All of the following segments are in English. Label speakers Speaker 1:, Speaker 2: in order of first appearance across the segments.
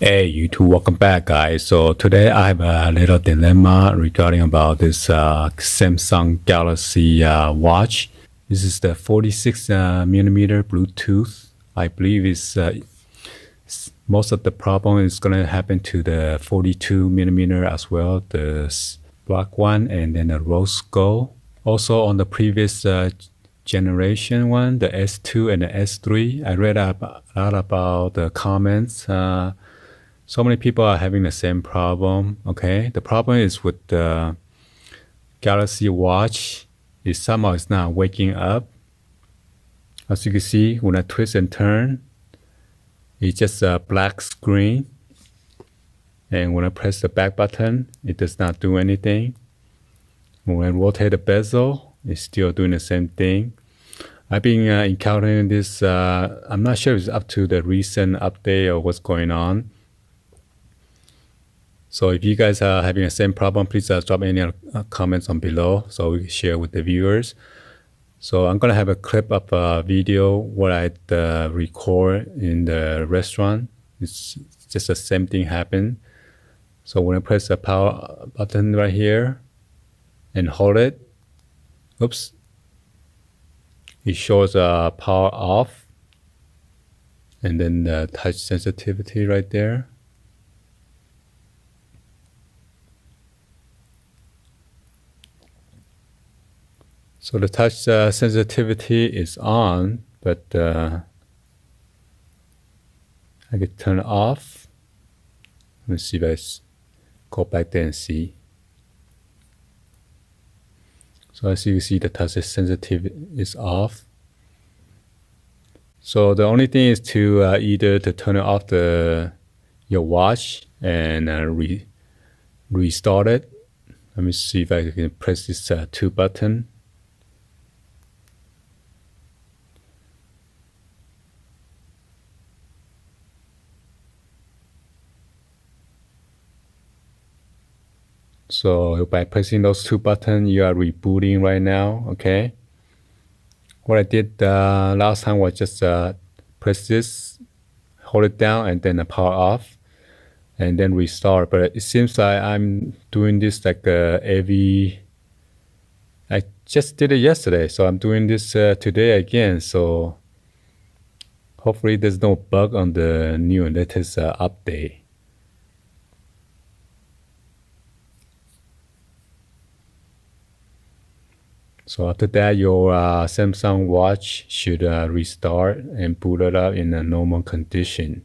Speaker 1: Hey, you two, welcome back, guys. So today I have a little dilemma regarding about this Samsung Galaxy watch. This is the 46 millimeter Bluetooth. I believe is most of the problem is going to happen to the 42 millimeter as well, the black one, and then the rose gold. Also on the previous generation one, the S2 and the S3, I read a lot about the comments. So many people are having the same problem. Okay, the problem is with the Galaxy Watch is somehow it's not waking up. As you can see, when I twist and turn, it's just a black screen. And when I press the back button, it does not do anything. When I rotate the bezel, it's still doing the same thing. I've been encountering this. I'm not sure if it's up to the recent update or what's going on. So if you guys are having the same problem, please drop any comments on below so we can share with the viewers. So I'm gonna have a clip of a video what I record in the restaurant. It's just the same thing happened. So when I press the power button right here and hold it, oops, it shows power off, and then the touch sensitivity right there. So the touch sensitivity is on, but I could turn it off. Let me see if I go back there and see. So as you see, the touch sensitivity is off. So the only thing is to either to turn it off your watch and restart it. Let me see if I can press this 2 button. So by pressing those 2 buttons, you are rebooting right now, okay? What I did last time was just press this, hold it down, and then power off, and then restart. But it seems like I'm doing this like I just did it yesterday, so I'm doing this today again. So hopefully there's no bug on the new and latest update. So after that, your Samsung watch should restart and boot it up in a normal condition.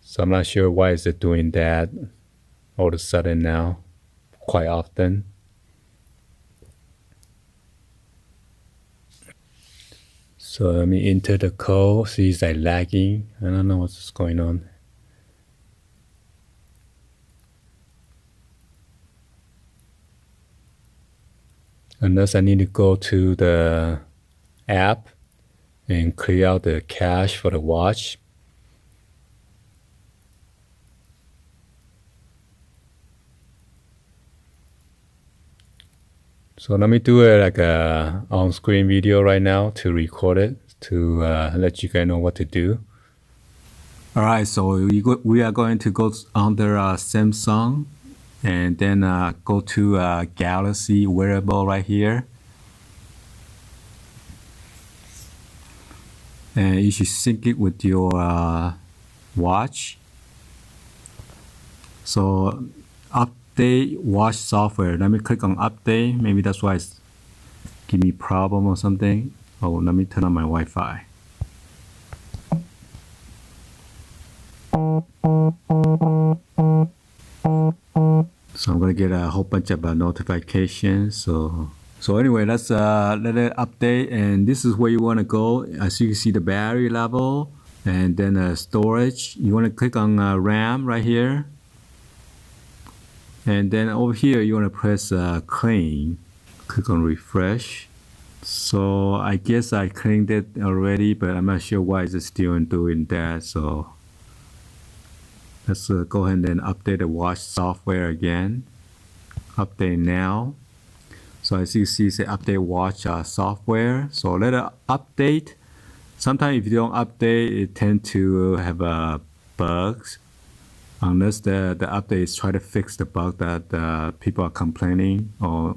Speaker 1: So I'm not sure why is it doing that all of a sudden now, quite often. So let me enter the code. See, it's like lagging. I don't know what's going on. Unless I need to go to the app and clear out the cache for the watch. So let me do like a on-screen video right now to record it to let you guys know what to do. All right, so we are going to go under Samsung and then go to Galaxy wearable right here. And you should sync it with your watch. So update watch software. Let me click on update. Maybe that's why it's give me problem or something. Oh, let me turn on my Wi-Fi. So I'm gonna get a whole bunch of notifications. So anyway, let's let it update, and this is where you want to go. As you can see, the battery level, and then storage. You want to click on RAM right here, and then over here you want to press clean. Click on refresh. So I guess I cleaned it already, but I'm not sure why it's still doing that. So let's go ahead and update the watch software again. Update now. So as you see, say update watch software. So let it update. Sometimes if you don't update, it tends to have a bugs unless the update is trying to fix the bug that people are complaining or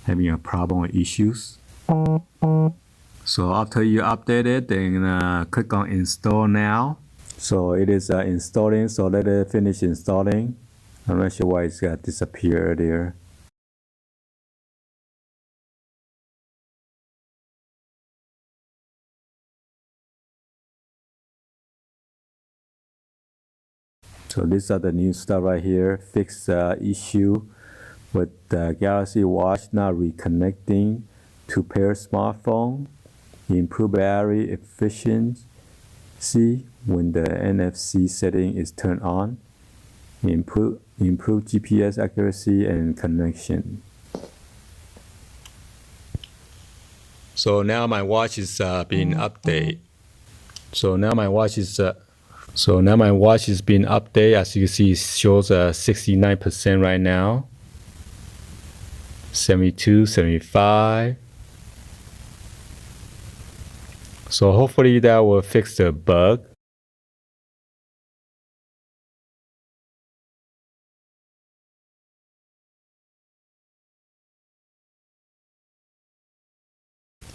Speaker 1: having a problem or issues. So after you update it, then click on install now. So it is installing, so let it finish installing. I'm not sure why it's got disappeared earlier. So these are the new stuff right here. Fix issue with the Galaxy Watch not reconnecting to pair smartphone. Improve battery efficiency when the NFC setting is turned on. Improve GPS accuracy and connection. So now my watch is being updated. So now my watch is being updated. As you can see, it shows 69% right now. 72, 75. So hopefully that will fix the bug.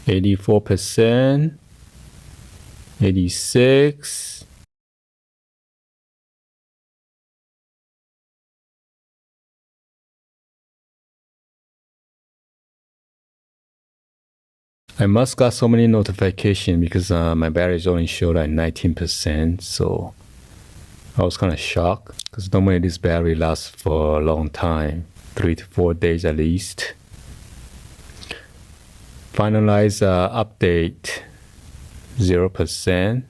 Speaker 1: %, 86. I must got so many notifications because my battery is only showed at 19%. So I was kind of shocked because normally this battery lasts for a long time, 3 to 4 days at least. Finalize update 0%.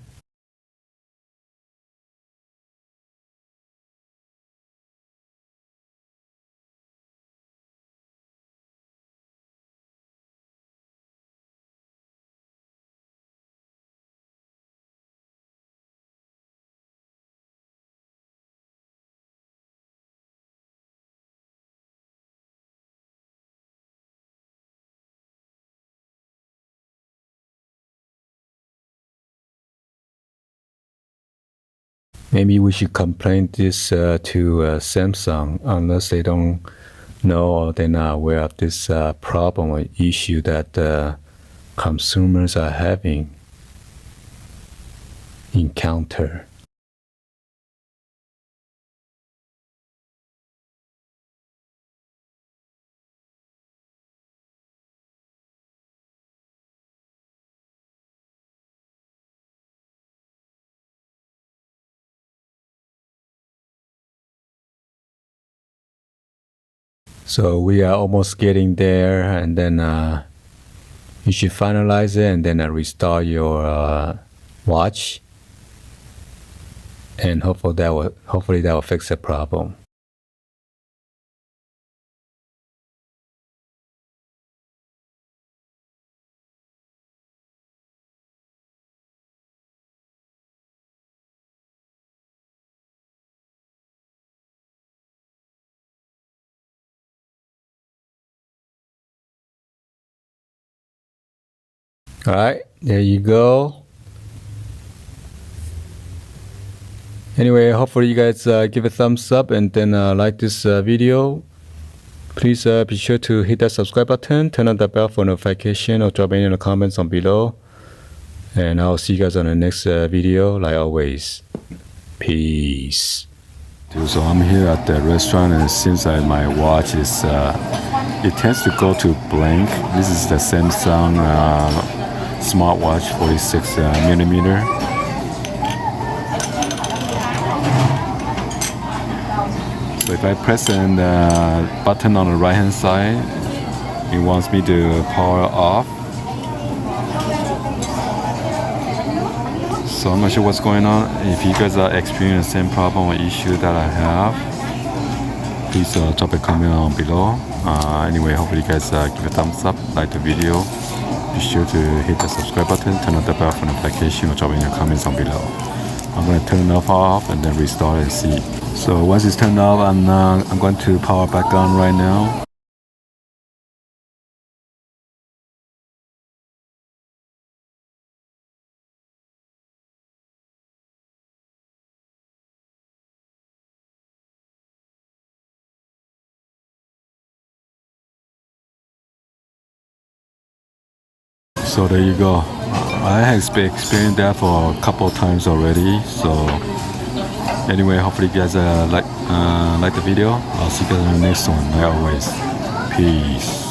Speaker 1: Maybe we should complain this to Samsung unless they don't know or they're not aware of this problem or issue that consumers are having encounter. So we are almost getting there, and then you should finalize it and then restart your watch, and hopefully that will fix the problem. All right, there you go. Anyway, hopefully you guys give a thumbs up and then like this video. Please be sure to hit that subscribe button, turn on the bell for notification, or drop any in the comments on below. And I'll see you guys on the next video, like always. Peace. So I'm here at the restaurant, and it seems like my watch is, it tends to go to blank. This is the Samsung smartwatch, 46 millimeter. So if I press the button on the right hand side, it wants me to power off. So I'm not sure what's going on. If you guys are experiencing the same problem or issue that I have, please drop a comment on below. Anyway, hopefully you guys give a thumbs up, like the video. Be sure to hit the subscribe button, turn on the bell for notification, or drop in your comments on below. I'm going to turn it off and then restart and see. So once it's turned off, I'm going to power back on right now. So there you go. I have experienced that for a couple of times already. So anyway, hopefully you guys like the video. I'll see you guys in the next one. Like always, peace.